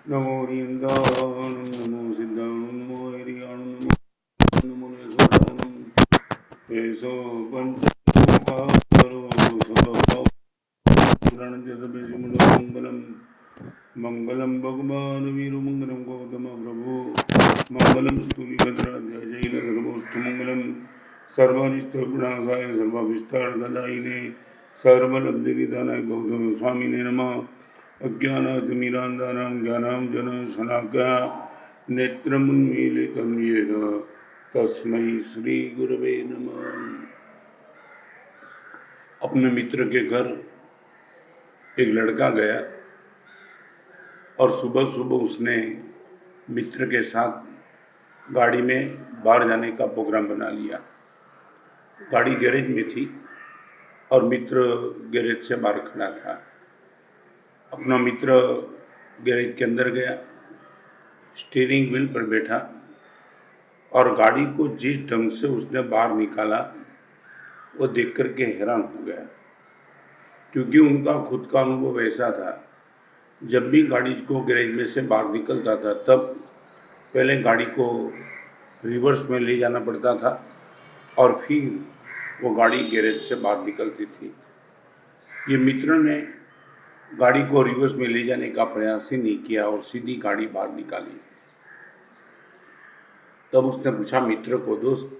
नमो रियंदानम नमो सिद्धानम नमो हरियाणम नमो नेश्वरानम एसो पंचकारो सदा मंगलम मंगलम भगवान वीर मंगलम गौतम प्रभु मंगलम स्तुतिभद्राध्याय जैनधर्मोस्तु मंगलम सर्वानिष्टविनाशाय सर्वाभिष्टार्थदायिने सर्वलब्धविदानाय गौतम स्वामिने नमः। अज्ञानातिमिरान्धानां ज्ञानाञ्जनशलाकया नेत्रमुन्मीलितं येन तस्मै श्रीगुरवे नमः। अपने मित्र के घर एक लड़का गया और सुबह सुबह उसने मित्र के साथ गाड़ी में बाहर जाने का प्रोग्राम बना लिया। गाड़ी गैरेज में थी और मित्र गैरेज से बाहर खड़ा था। अपना मित्र गैरेज के अंदर गया, स्टीयरिंग व्हील पर बैठा और गाड़ी को जिस ढंग से उसने बाहर निकाला वो देख कर के हैरान हो गया, क्योंकि उनका खुद का अनुभव ऐसा था, जब भी गाड़ी को गैरेज में से बाहर निकलता था तब पहले गाड़ी को रिवर्स में ले जाना पड़ता था और फिर वो गाड़ी गैरेज से बाहर निकलती थी। ये मित्र ने गाड़ी को रिवर्स में ले जाने का प्रयास ही नहीं किया और सीधी गाड़ी बाहर निकाली। तब उसने पूछा मित्र को, दोस्त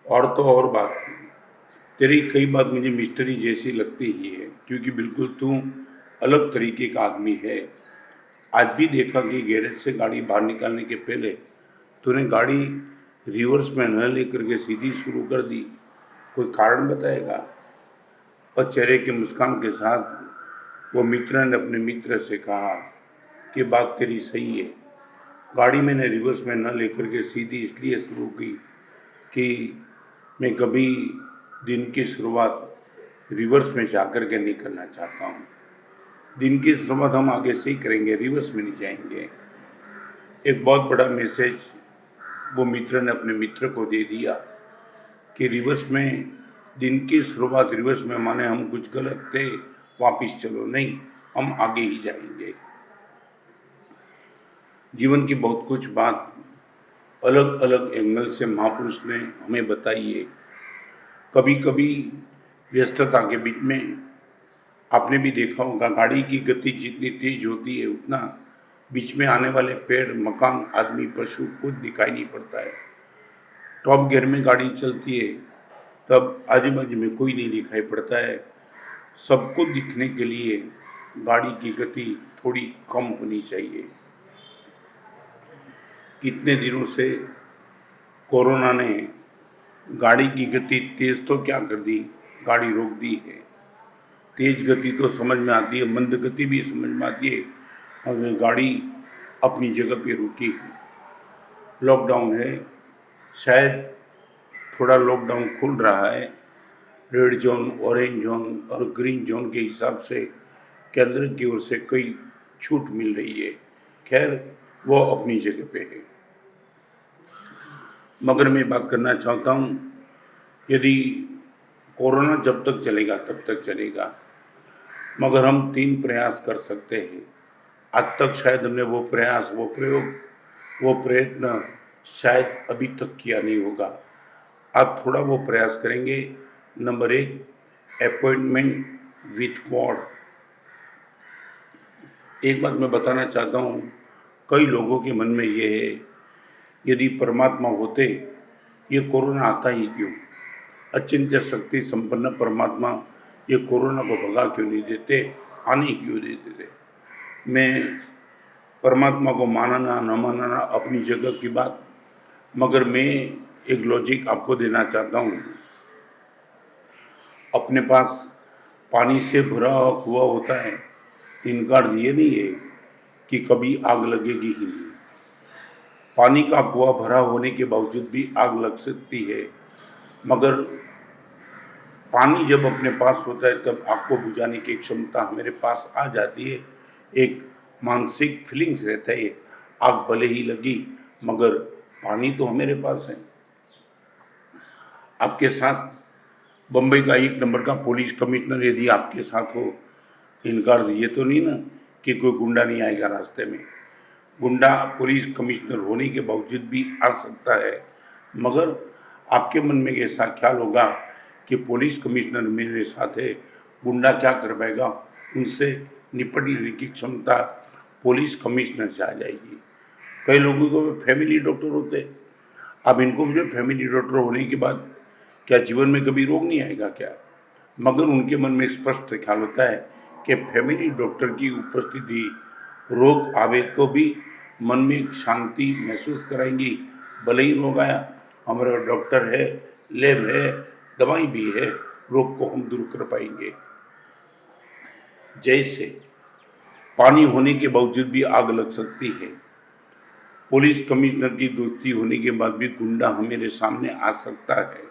और तो और बात, तेरी कई बात मुझे मिस्ट्री जैसी लगती ही है, क्योंकि बिल्कुल तू अलग तरीके का आदमी है। आज भी देखा कि गैरेज से गाड़ी बाहर निकालने के पहले तूने गाड़ी रिवर्स में न लेकर के सीधी शुरू कर दी, कोई कारण बताएगा? और चेहरे के मुस्कान के साथ वो मित्र ने अपने मित्र से कहा कि बात तेरी सही है, गाड़ी मैंने रिवर्स में न लेकर के सीधी इसलिए शुरू की कि मैं कभी दिन की शुरुआत रिवर्स में जाकर के नहीं करना चाहता हूँ। दिन की शुरुआत हम आगे से ही करेंगे, रिवर्स में नहीं जाएंगे। एक बहुत बड़ा मैसेज वो मित्र ने अपने मित्र को दे दिया कि रिवर्स में दिन की शुरुआत रिवर्स में माने हम कुछ गलत थे, वापिस चलो, नहीं, हम आगे ही जाएंगे। जीवन की बहुत कुछ बात अलग अलग एंगल से महापुरुष ने हमें बताई है। कभी कभी व्यस्तता के बीच में आपने भी देखा होगा, गाड़ी की गति जितनी तेज होती है उतना बीच में आने वाले पेड़, मकान, आदमी, पशु कुछ दिखाई नहीं पड़ता है। टॉप गियर में गाड़ी चलती है तब आजू बाजू में कोई नहीं दिखाई पड़ता है। सबको दिखने के लिए गाड़ी की गति थोड़ी कम होनी चाहिए। कितने दिनों से कोरोना ने गाड़ी की गति तेज तो क्या कर दी, गाड़ी रोक दी है। तेज गति तो समझ में आती है, मंद गति भी समझ में आती है, मगर गाड़ी अपनी जगह पे रुकी है। लॉकडाउन है, शायद थोड़ा लॉकडाउन खुल रहा है, रेड जोन, ऑरेंज जोन और ग्रीन जोन के हिसाब से केंद्र की ओर से कोई छूट मिल रही है। खैर, वो अपनी जगह पे है। मगर मैं बात करना चाहता हूँ, यदि कोरोना जब तक चलेगा तब तक चलेगा, मगर हम 3 प्रयास कर सकते हैं। आज तक शायद हमने वो प्रयास, वो प्रयोग, वो प्रयत्न शायद अभी तक किया नहीं होगा। आप थोड़ा वो प्रयास करेंगे। Number 1, appointment with God. एक बात मैं बताना चाहता हूँ, कई लोगों के मन में ये है, यदि परमात्मा होते ये कोरोना आता ही क्यों? अचिंत्य शक्ति संपन्न परमात्मा ये कोरोना को भगा क्यों नहीं देते, आने क्यों देते थे? मैं परमात्मा को मानना न मानना अपनी जगह की बात, मगर मैं एक लॉजिक आपको देना चाहता हूँ। अपने पास पानी से भरा हुआ कुआं होता है, इनकार ये नहीं है कि कभी आग लगेगी ही नहीं। पानी का कुआं भरा होने के बावजूद भी आग लग सकती है, मगर पानी जब अपने पास होता है तब आग को बुझाने की क्षमता हमारे पास आ जाती है। एक मानसिक फीलिंग्स रहता है, आग भले ही लगी मगर पानी तो हमारे पास है। आपके साथ बम्बई का 1 नंबर का पुलिस कमिश्नर यदि आपके साथ हो, इनकार ये तो नहीं ना कि कोई गुंडा नहीं आएगा रास्ते में। गुंडा पुलिस कमिश्नर होने के बावजूद भी आ सकता है, मगर आपके मन में ऐसा ख्याल होगा कि पुलिस कमिश्नर मेरे साथ है, गुंडा क्या कर पाएगा, उनसे निपट लेने की क्षमता पुलिस कमिश्नर से आ जाएगी। कई लोगों को फैमिली डॉक्टर होते हैं। अब इनको जो फैमिली डॉक्टर होने के बाद क्या जीवन में कभी रोग नहीं आएगा क्या? मगर उनके मन में स्पष्ट ख्याल होता है कि फैमिली डॉक्टर की उपस्थिति रोग आवे तो भी मन में एक शांति महसूस कराएंगी। भले ही रोग आया, हमारा डॉक्टर है, लैब है, दवाई भी है, रोग को हम दूर कर पाएंगे। जैसे पानी होने के बावजूद भी आग लग सकती है, पुलिस कमिश्नर की दोस्ती होने के बाद भी गुंडा हमारे सामने आ सकता है,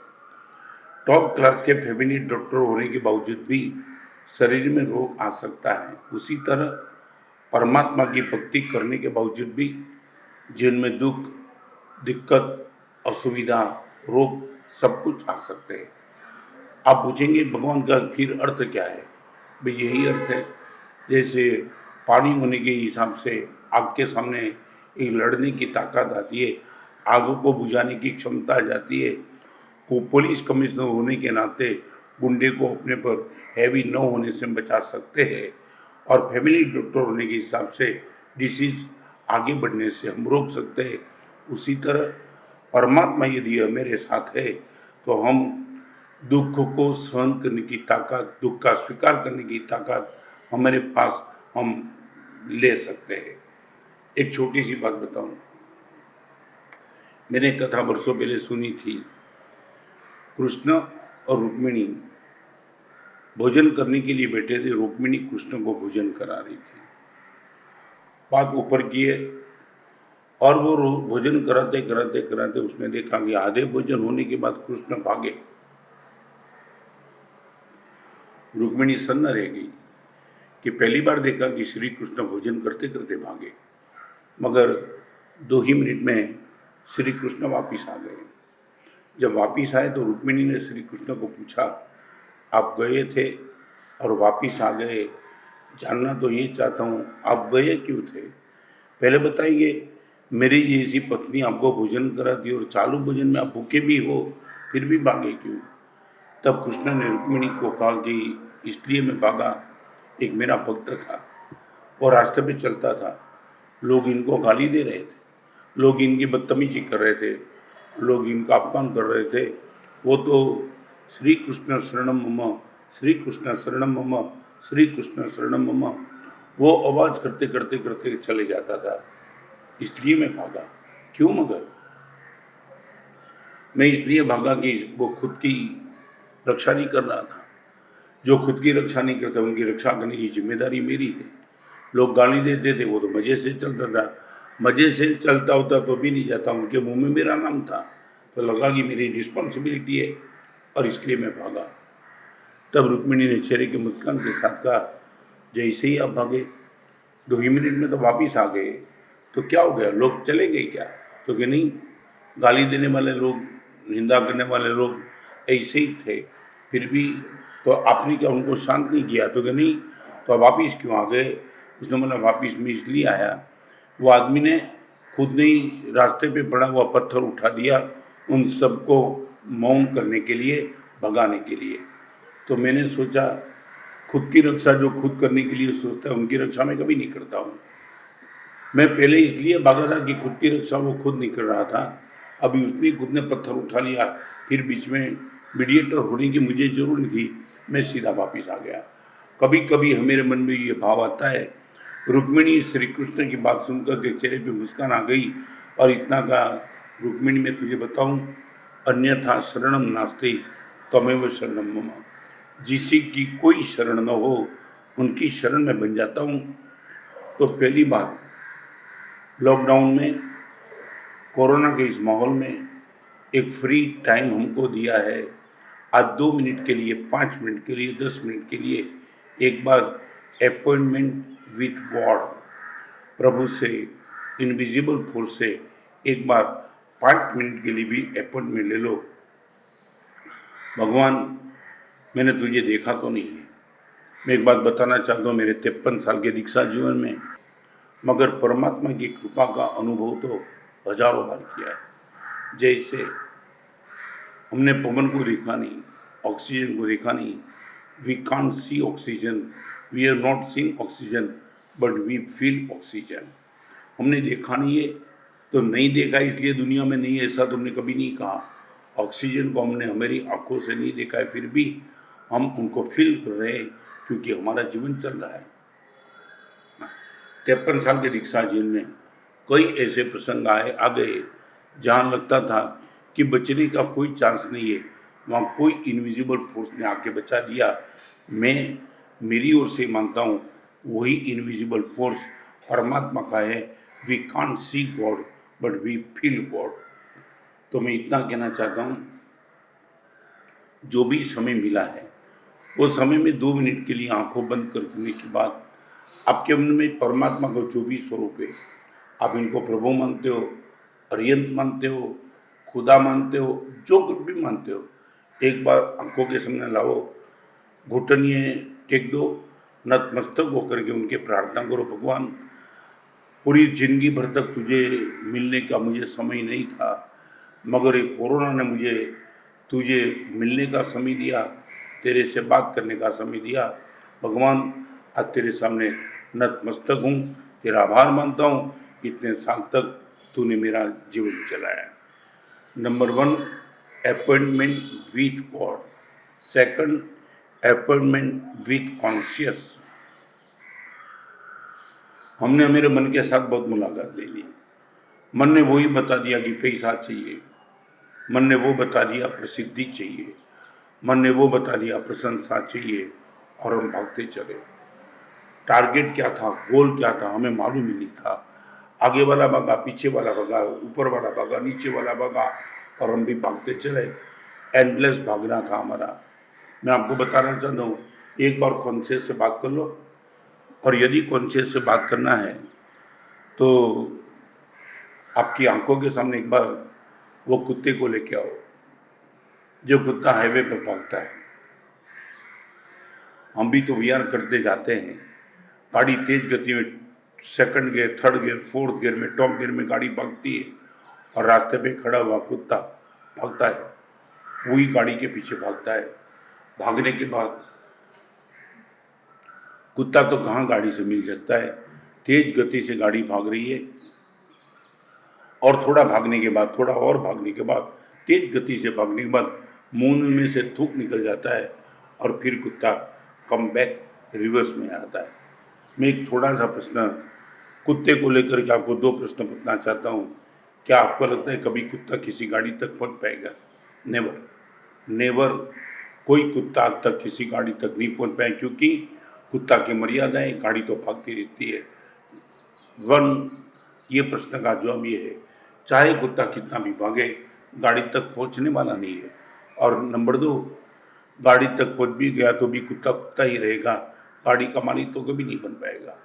टॉप क्लास के फैमिली डॉक्टर होने के बावजूद भी शरीर में रोग आ सकता है। उसी तरह परमात्मा की भक्ति करने के बावजूद भी जीवन में दुख, दिक्कत, असुविधा, रोग सब कुछ आ सकते हैं। आप पूछेंगे भगवान का फिर अर्थ क्या है? भाई यही अर्थ है, जैसे पानी होने के हिसाब से आग के सामने एक लड़ने की ताकत आती है, आग को बुझाने की क्षमता आ जाती है। को पुलिस कमिश्नर होने के नाते गुंडे को अपने पर हैवी न होने से बचा सकते हैं, और फैमिली डॉक्टर होने के हिसाब से डिसीज आगे बढ़ने से हम रोक सकते हैं। उसी तरह परमात्मा यदि मेरे साथ है तो हम दुख को सहन करने की ताकत, दुख का स्वीकार करने की ताकत हमारे पास हम ले सकते हैं। एक छोटी सी बात बताऊं, मैंने कथा वर्षों पहले सुनी थी। कृष्ण और रुक्मिणी भोजन करने के लिए बैठे थे, रुक्मिणी कृष्ण को भोजन करा रही थी। बात ऊपर की है, और वो भोजन कराते कराते कराते उसने देखा कि आधे भोजन होने के बाद कृष्ण भागे। रुक्मिणी सन्न रह गई कि पहली बार देखा कि श्री कृष्ण भोजन करते करते भागे, मगर 2 ही मिनट में श्री कृष्ण वापिस आ गए। जब वापिस आए तो रुक्मिणी ने श्री कृष्ण को पूछा, आप गए थे और वापिस आ गए, जानना तो ये चाहता हूँ आप गए क्यों थे? पहले बताइए, मेरी जैसी पत्नी आपको भोजन कराती और चालू भोजन में आप भूखे भी हो, फिर भी भागे क्यों? तब कृष्ण ने रुक्मिणी को कहा कि इसलिए मैं भागा, एक मेरा भक्त था, वो रास्ते पे चलता था, लोग इनको गाली दे रहे थे, लोग इनकी बदतमीजी कर रहे थे, लोग इनका अपमान कर रहे थे। वो तो श्री कृष्ण शरणम मम, श्री कृष्ण शरणम मम, श्री कृष्ण शरणम मम, वो आवाज़ करते करते करते चले जाता था। इसलिए मैं भागा। क्यों? मगर मैं इसलिए भागा कि वो खुद की रक्षा नहीं कर रहा था। जो खुद की रक्षा नहीं करता उनकी रक्षा करने की जिम्मेदारी मेरी है। लोग गाली देते थे, वो तो मज़े से चलता था, मज़े से चलता होता तो भी नहीं जाता, उनके मुंह में मेरा नाम था, तो लगा कि मेरी रिस्पॉन्सिबिलिटी है, और इसलिए मैं भागा। तब रुक्मिणी ने चेहरे के मुस्कान के साथ कहा, जैसे ही आप भागे 2 ही मिनट में तो वापिस आ गए, तो क्या हो गया, लोग चले गए क्या? तो कि नहीं, गाली देने वाले लोग, निंदा करने वाले लोग ऐसे ही थे, फिर भी तो आपने क्या उनको शांत नहीं किया? तो कि नहीं, तो आप वापिस क्यों आ गए? उसने बोला, वापिस मैं इसलिए आया, वो आदमी ने खुद ने ही रास्ते पे पड़ा हुआ पत्थर उठा दिया उन सबको मौन करने के लिए, भगाने के लिए। तो मैंने सोचा, खुद की रक्षा जो खुद करने के लिए सोचता है उनकी रक्षा मैं कभी नहीं करता हूँ। मैं पहले इसलिए भागा था कि खुद की रक्षा वो खुद नहीं कर रहा था, अभी उसने खुद ने पत्थर उठा लिया, फिर बीच में मीडिएटर होने की मुझे जरूरत नहीं थी, मैं सीधा वापिस आ गया। कभी कभी हमारे मन में ये भाव आता है, रुक्मिणी श्री कृष्ण की बात सुनकर के चेहरे पे मुस्कान आ गई और इतना कहा, रुक्मिणी मैं तुझे बताऊं, अन्यथा शरणम नास्ति त्वमेव शरणम मम, जिसी की कोई शरण न हो उनकी शरण में बन जाता हूँ। तो पहली बात, लॉकडाउन में, कोरोना के इस माहौल में एक फ्री टाइम हमको दिया है। आज 2 मिनट के लिए, 5 मिनट के लिए, 10 मिनट के लिए एक बार अपॉइंटमेंट विथ गॉड, प्रभु से, इनविजिबल फोर्स से एक बार 5 मिनट के लिए भी अपॉइंटमेंट ले लो। भगवान, मैंने तुझे देखा तो नहीं है। मैं एक बात बताना चाहता हूँ, मेरे 53 साल के दीक्षा जीवन में मगर परमात्मा की कृपा का अनुभव तो हजारों बार किया है। जैसे हमने पवन को देखा नहीं, ऑक्सीजन को देखा नहीं, we can't see oxygen, we are not seeing oxygen but we feel oxygen. हमने देखा नहीं है तो नहीं देखा इसलिए दुनिया में नहीं है, ऐसा तुमने कभी नहीं कहा। ऑक्सीजन को हमने हमारी आंखों से नहीं देखा है, फिर भी हम उनको फील कर रहे हैं क्योंकि हमारा जीवन चल रहा है। 53 साल के रिक्शा जीवन में कई ऐसे प्रसंग आ गए जहाँ लगता था कि बचने का कोई चांस नहीं है, वहाँ कोई इनविजिबल फोर्स ने आके बचा दिया। मैं मेरी ओर से मानता हूँ वही इनविजिबल फोर्स परमात्मा का है। We can't see God but we feel God. तो मैं इतना कहना चाहता हूँ, जो भी समय मिला है वो समय में 2 मिनट के लिए आंखों बंद करने के बाद आपके मन में परमात्मा का जो भी स्वरूप है, आप इनको प्रभु मानते हो, अरियंत मानते हो, खुदा मानते हो, जो कुछ भी मानते हो, एक बार आंखों के सामने लाओ, घुटनिए टेक दो, नतमस्तक होकर के उनके प्रार्थना करो, भगवान पूरी जिंदगी भर तक तुझे मिलने का मुझे समय नहीं था, मगर ये कोरोना ने मुझे तुझे मिलने का समय दिया, तेरे से बात करने का समय दिया। भगवान आज तेरे सामने नतमस्तक हूँ, तेरा आभार मानता हूँ, इतने साल तक तूने मेरा जीवन चलाया। Number 1, appointment with God. Second, appointment with conscious. हमने मेरे मन के साथ बहुत मुलाकात ले ली। मन ने वही बता दिया कि पैसा चाहिए, मन ने वो बता दिया प्रसिद्धि चाहिए, मन ने वो बता दिया प्रशंसा चाहिए, और हम भागते चले। टारगेट क्या था, गोल क्या था, हमें मालूम ही नहीं था। आगे वाला भागा, पीछे वाला भागा, ऊपर वाला भागा, नीचे वाला भागा, और हम भी भागते चले। एंडलेस भागना था हमारा। मैं आपको बताना चाहता हूँ, एक बार कॉन्शियस से बात कर लो, और यदि कॉन्शियस से बात करना है तो आपकी आंखों के सामने एक बार वो कुत्ते को लेके आओ जो कुत्ता हाईवे पर भागता है। हम भी तो वीआर करते जाते हैं, गाड़ी तेज गति में second gear, third gear, fourth gear में, टॉप गियर में गाड़ी भागती है, और रास्ते पे खड़ा हुआ कुत्ता भागता है, वही गाड़ी के पीछे भागता है। भागने के बाद कुत्ता तो कहाँ गाड़ी से मिल सकता है, तेज गति से गाड़ी भाग रही है, और थोड़ा भागने के बाद, थोड़ा और भागने के बाद, तेज गति से भागने के बाद मुंह में से थूक निकल जाता है, और फिर कुत्ता कम बैक रिवर्स में आता है। मैं एक थोड़ा सा प्रश्न कुत्ते को लेकर के आपको 2 प्रश्न पूछना चाहता हूँ। क्या आपको लगता है कभी कुत्ता किसी गाड़ी तक पहुँच पाएगा? Never, never. कोई कुत्ता आज तक किसी गाड़ी तक नहीं पहुँच पाया, क्योंकि कुत्ता की मर्यादाएं, गाड़ी तो भागती रहती है। 1, ये प्रश्न का जवाब ये है, चाहे कुत्ता कितना भी भागे, गाड़ी तक पहुंचने वाला नहीं है। और नंबर 2, गाड़ी तक पहुंच भी गया तो भी कुत्ता कुत्ता ही रहेगा, गाड़ी का मालिक तो कभी नहीं बन पाएगा।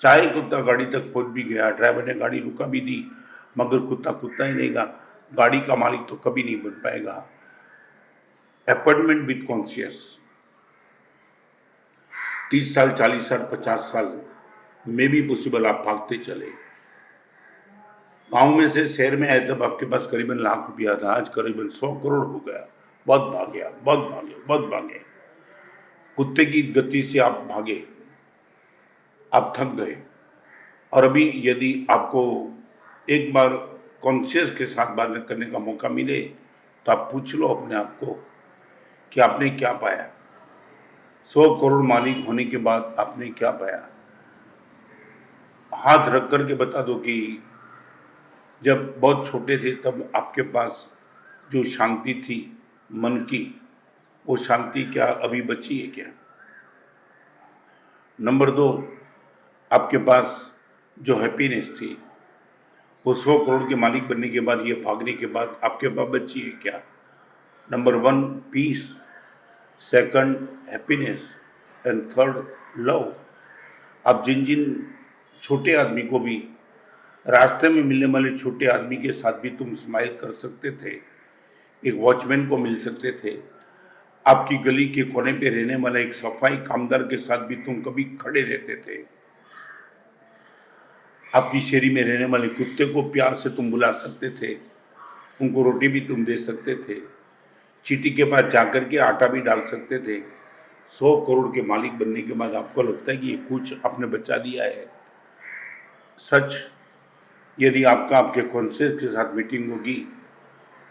चाहे कुत्ता गाड़ी तक पहुंच भी गया, ड्राइवर ने गाड़ी रुका भी दी, मगर कुत्ता कुत्ता ही रहेगा, गाड़ी का मालिक तो कभी नहीं बन पाएगा। Appointment with conscious. 30 साल, 40 साल, 50 साल में भी पॉसिबल आप भागते चले। गांव में से शहर में आए तब आपके पास करीबन लाख रुपया था, आज करीबन 100 करोड़ हो गया। बहुत भागे आप, बहुत भागे, बहुत भागे। कुत्ते की गति से आप भागे, आप थक गए। और अभी यदि आपको एक बार कॉन्शियस के साथ बात करने का मौका मिले तो आप पूछ लो अपने आप को कि आपने क्या पाया। 100 करोड़ मालिक होने के बाद आपने क्या पाया? हाथ रख करके बता दो कि जब बहुत छोटे थे तब आपके पास जो शांति थी मन की, वो शांति क्या अभी बची है क्या? नंबर 2, आपके पास जो हैप्पीनेस थी वो 100 करोड़ के मालिक बनने के बाद, ये भागने के बाद आपके पास बची है क्या? Number 1 peace, second happiness, and third love. आप जिन जिन छोटे आदमी को भी, रास्ते में मिलने वाले छोटे आदमी के साथ भी तुम स्माइल कर सकते थे, एक वॉचमैन को मिल सकते थे, आपकी गली के कोने पे रहने वाला एक सफाई कामदार के साथ भी तुम कभी खड़े रहते थे। आपकी शहरी में रहने वाले कुत्ते को प्यार से तुम बुला सकते थे, उनको रोटी भी तुम दे सकते थे, चींटी के पास जाकर के आटा भी डाल सकते थे। 100 करोड़ के मालिक बनने के बाद आपको लगता है कि ये कुछ आपने बचा दिया है? सच, यदि आपका आपके कॉन्शियस के साथ मीटिंग होगी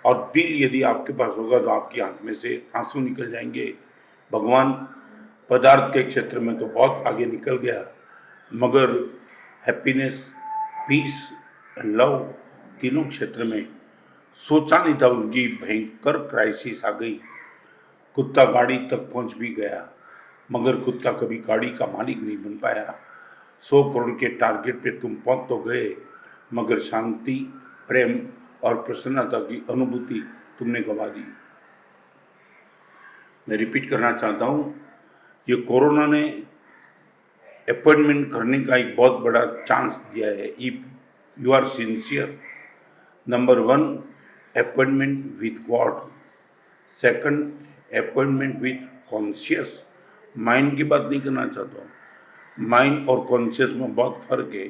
और दिल यदि आपके पास होगा तो आपकी आंख में से आंसू निकल जाएंगे। भगवान पदार्थ के क्षेत्र में तो बहुत आगे निकल गया, मगर हैप्पीनेस, पीस एंड लव, तीनों क्षेत्र में सोचा नहीं था उनकी भयंकर क्राइसिस आ गई। कुत्ता गाड़ी तक पहुंच भी गया, मगर कुत्ता कभी गाड़ी का मालिक नहीं बन पाया। 100 करोड़ के टारगेट पे तुम पहुंच तो गए, मगर शांति, प्रेम और प्रसन्नता की अनुभूति तुमने गंवा दी। मैं रिपीट करना चाहता हूँ, ये कोरोना ने अपॉइंटमेंट करने का एक बहुत बड़ा चांस दिया है। If you are sincere, number 1 appointment with God, second appointment with conscious. Mind की बात नहीं करना चाहता हूँ, माइंड और कॉन्शियस में बहुत फर्क है।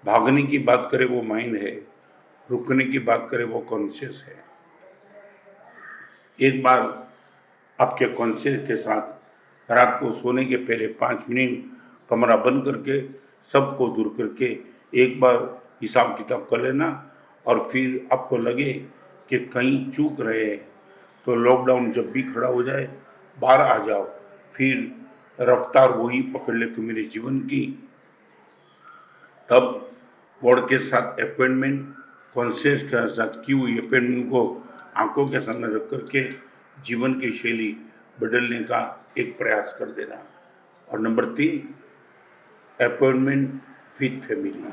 भागने की बात करें वो माइंड है, रुकने की बात करें वो कॉन्शियस है। एक बार आपके कॉन्शियस के साथ रात को सोने के पहले 5 मिनट कमरा बंद करके सबको दूर करके एक बार हिसाब किताब कर लेना, और फिर आपको लगे कि कहीं चूक रहे हैं तो लॉकडाउन जब भी खड़ा हो जाए बाहर आ जाओ, फिर रफ्तार वही पकड़ ले तो मेरे जीवन की। तब गॉड के साथ अपॉइंटमेंट, कॉन्शियस के साथ की हुई अपॉइंटमेंट को आंखों के सामने रख करके जीवन की शैली बदलने का एक प्रयास कर देना। और नंबर 3 अपॉइंटमेंट विथ फैमिली।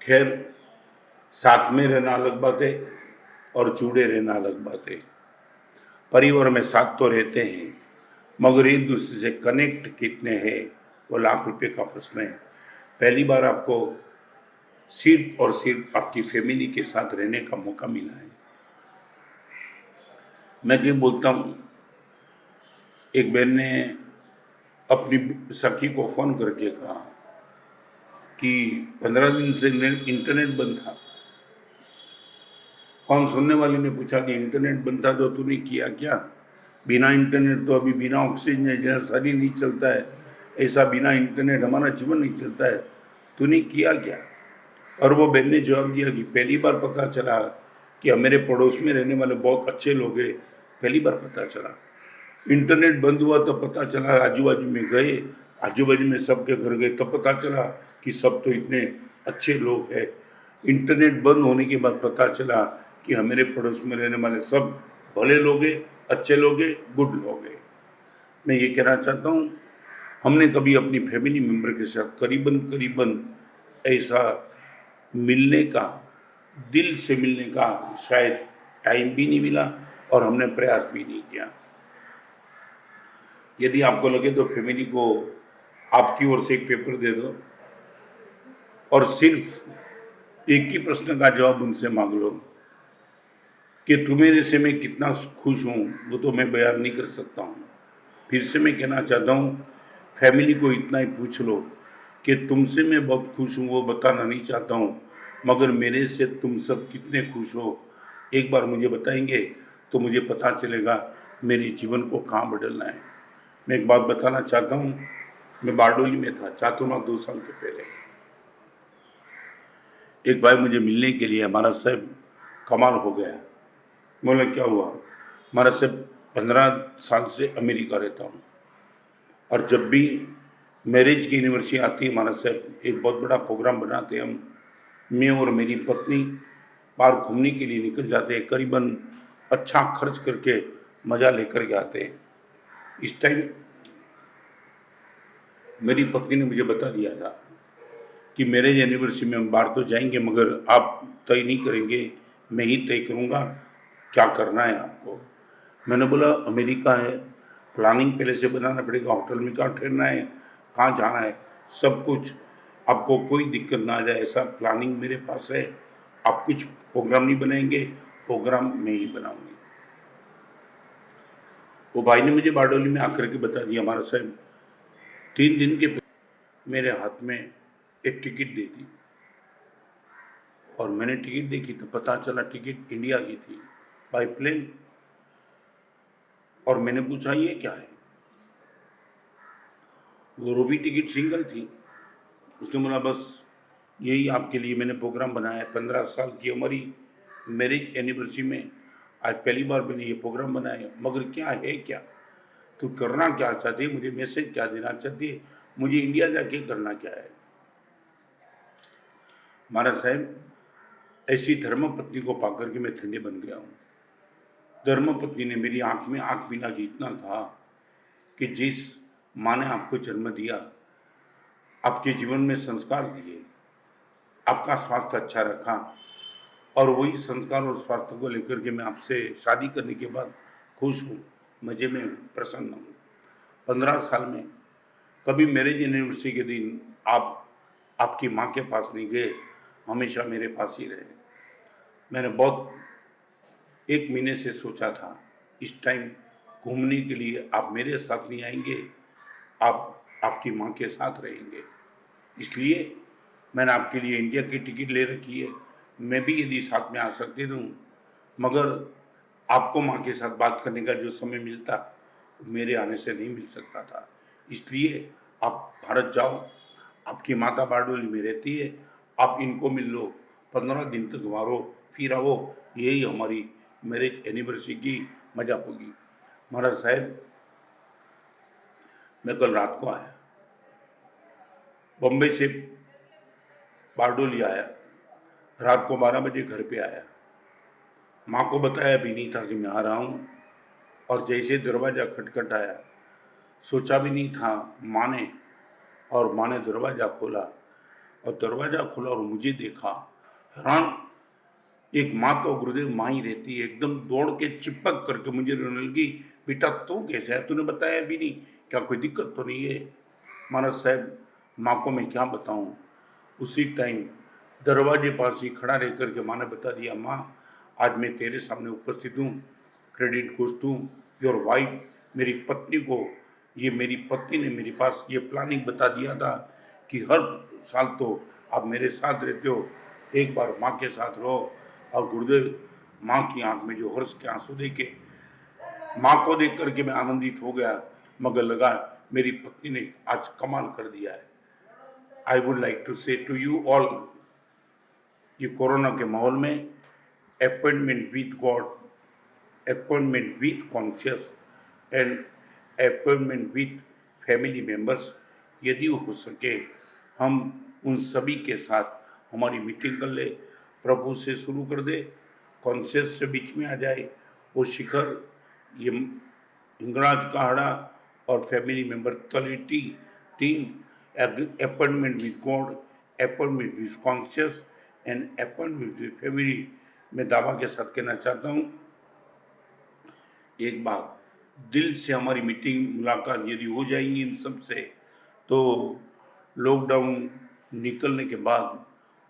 खैर, साथ में रहना अलग बात है और जुड़े रहना अलग बात है। परिवार में साथ तो रहते हैं, मगर एक दूसरे से कनेक्ट कितने हैं वो लाख रुपए का प्रश्न है। पहली बार आपको सिर्फ और सिर्फ आपकी फैमिली के साथ रहने का मौका मिला है। मैं क्यों बोलता हूँ, एक बहन ने अपनी सखी को फ़ोन करके कहा कि 15 दिन से इंटरनेट बंद था। कौन सुनने वाली ने पूछा कि इंटरनेट बंद था तो तूने किया क्या? बिना इंटरनेट तो अभी बिना ऑक्सीजन जैसा शरीर नहीं चलता है, ऐसा बिना इंटरनेट हमारा जीवन नहीं चलता है, तूने किया क्या? और वो बहन ने जवाब दिया कि पहली बार पता चला कि मेरे पड़ोस में रहने वाले बहुत अच्छे लोग हैं, पहली बार पता चला। इंटरनेट बंद हुआ तो पता चला, आजू बाजू में गए, आजू बाजू में सबके घर गए तब पता चला कि सब तो इतने अच्छे लोग हैं। इंटरनेट बंद होने के बाद पता चला कि हमारे पड़ोस में रहने वाले सब भले लोग हैं, अच्छे लोग हैं, गुड लोग हैं। मैं ये कहना चाहता हूँ, हमने कभी अपनी फैमिली मेम्बर के साथ करीबन करीबन ऐसा मिलने का, दिल से मिलने का शायद टाइम भी नहीं मिला और हमने प्रयास भी नहीं किया। यदि आपको लगे तो फैमिली को आपकी ओर से एक पेपर दे दो और सिर्फ एक ही प्रश्न का जवाब उनसे मांग लो कि तुम्हारे से मैं कितना खुश हूँ, वो तो मैं बयान नहीं कर सकता हूँ। फिर से मैं कहना चाहता हूँ, फैमिली को इतना ही पूछ लो कि तुमसे मैं बहुत खुश हूँ, वो बताना नहीं चाहता हूँ, मगर मेरे से तुम सब कितने खुश हो एक बार मुझे बताएंगे तो मुझे पता चलेगा मेरे जीवन को कहाँ बदलना है। मैं एक बात बताना चाहता हूँ, मैं बारडोली में था चातुर्मास 2 साल के पहले। एक भाई मुझे मिलने के लिए, हमारा साहब कमाल हो गया। बोला क्या हुआ? हमारा साहब 15 साल से अमेरिका रहता हूँ, और जब भी मैरिज की एनिवर्सरी आती है हमारा साहब एक बहुत बड़ा प्रोग्राम बनाते हैं। हम, मैं और मेरी पत्नी बाहर घूमने के लिए निकल जाते हैं, करीबन अच्छा खर्च करके मज़ा लेकर के आते हैं। इस टाइम मेरी पत्नी ने मुझे बता दिया था कि मैरिज एनिवर्सरी में हम बाहर तो जाएंगे, मगर आप तय नहीं करेंगे, मैं ही तय करूँगा क्या करना है आपको। मैंने बोला अमेरिका है, प्लानिंग पहले से बनाना पड़ेगा, होटल में कहाँ ठहरना है, कहाँ जाना है, सब कुछ आपको कोई दिक्कत ना आ जाए ऐसा प्लानिंग मेरे पास है। आप कुछ प्रोग्राम नहीं बनाएंगे, प्रोग्राम मैं ही बनाऊंगी। वो भाई ने मुझे बारडोली में आकर के बता दिया, हमारा साहब 3 दिन के मेरे हाथ में एक टिकट दे दी और मैंने टिकट देखी तो पता चला टिकट इंडिया की थी, बाय प्लेन। और मैंने पूछा ये क्या है, वो भी टिकट सिंगल थी। उसने बोला बस यही आपके लिए मैंने प्रोग्राम बनाया है, 15 साल की हमारी मैरिज एनिवर्सरी में आज पहली बार मैंने ये प्रोग्राम बनाया। मगर क्या है, क्या तू करना क्या चाहती है, मुझे मैसेज क्या देना चाहती है, मुझे इंडिया जाके करना क्या है। महाराज साहब, ऐसी धर्मपत्नी को पाकर के मैं धन्य बन गया हूँ। धर्मपत्नी ने मेरी आंख में आंख मिला के इतना था कि जिस माँ ने आपको जन्म दिया, आपके जीवन में संस्कार दिए, आपका स्वास्थ्य अच्छा रखा, और वही संस्कार और स्वास्थ्य को लेकर के मैं आपसे शादी करने के बाद खुश हूँ, मज़े में हूँ, प्रसन्न हूँ। 15 साल में कभी मैरिज एनिवर्सरी के दिन आप आपकी माँ के पास नहीं गए, हमेशा मेरे पास ही रहे। मैंने बहुत 1 महीने से सोचा था इस टाइम घूमने के लिए आप मेरे साथ नहीं आएंगे, आप आपकी माँ के साथ रहेंगे। इसलिए मैंने आपके लिए इंडिया की टिकट ले रखी है। मैं भी यदि साथ में आ सकती हूँ, मगर आपको माँ के साथ बात करने का जो समय मिलता मेरे आने से नहीं मिल सकता था। इसलिए आप भारत जाओ, आपकी माता बारडोली में रहती है, आप इनको मिल लो, 15 दिन तक मारो फिर आओ, यही हमारी मैरिज एनिवर्सरी की मजा होगी। महाराज साहब, मैं कल रात को आया, बम्बई से बारडोली आया, रात को 12 बजे घर पे आया। माँ को बताया भी नहीं था कि मैं आ रहा हूँ, और जैसे दरवाज़ा खटखटाया, सोचा भी नहीं था माँ ने, और माँ ने दरवाज़ा खोला, और दरवाज़ा खोला और मुझे देखा। हैरान, एक माँ तो गुरुदेव माँ ही रहती है, एकदम दौड़ के चिपक करके मुझे रोने लगी, बेटा तू कैसे है, तूने बताया भी नहीं, क्या कोई दिक्कत तो नहीं है। महाराज साहब, माँ को मैं क्या बताऊँ, उसी टाइम दरवाजे पास ही खड़ा रह करके माँ ने बता दिया, माँ आज मैं तेरे सामने उपस्थित हूँ, credit goes to your wife. मेरी पत्नी को, ये मेरी पत्नी ने मेरे पास ये प्लानिंग बता दिया था कि हर साल तो आप मेरे साथ रहते हो, एक बार माँ के साथ रहो। और गुरुदेव, माँ की आंख में जो हर्ष के आंसू देखे, माँ को देख करके मैं आनंदित हो गया, मगर लगा मेरी पत्नी ने आज कमाल कर दिया है। आई वुड लाइक टू से टू यू ऑल, ये कोरोना के माहौल में appointment with God, appointment with conscious and appointment with family members, यदि हो सके हम उन सभी के साथ हमारी मीटिंग कर ले, प्रभु से शुरू कर दे, कॉन्शियस से बीच में आ जाए, वो शिखर, ये हिंगराज काहड़ा और फैमिली मेंबर तलेटी, 3 appointment with God, appointment with conscious and appointment with family. मैं दावा के साथ कहना चाहता हूँ, एक बार दिल से हमारी मीटिंग मुलाकात यदि हो जाएंगी इन सब से, तो लॉकडाउन निकलने के बाद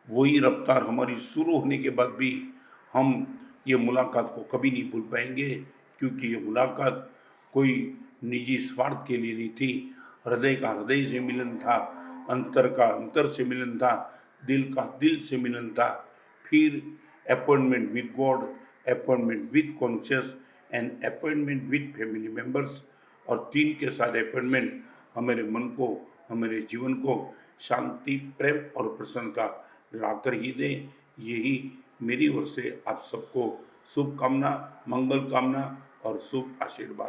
वही रफ्तार हमारी शुरू होने के बाद भी हम ये मुलाकात को कभी नहीं भूल पाएंगे, क्योंकि ये मुलाकात कोई निजी स्वार्थ के लिए नहीं थी, हृदय का हृदय से मिलन था, अंतर का अंतर से मिलन था, दिल का दिल से मिलन था। फिर appointment with God, appointment with conscious and appointment with family members, और 3 के साथ अपॉइंटमेंट हमारे मन को, हमारे जीवन को शांति, प्रेम और प्रसन्नता लाकर ही दे। यही मेरी ओर से आप सबको शुभकामना, मंगल कामना और शुभ आशीर्वाद।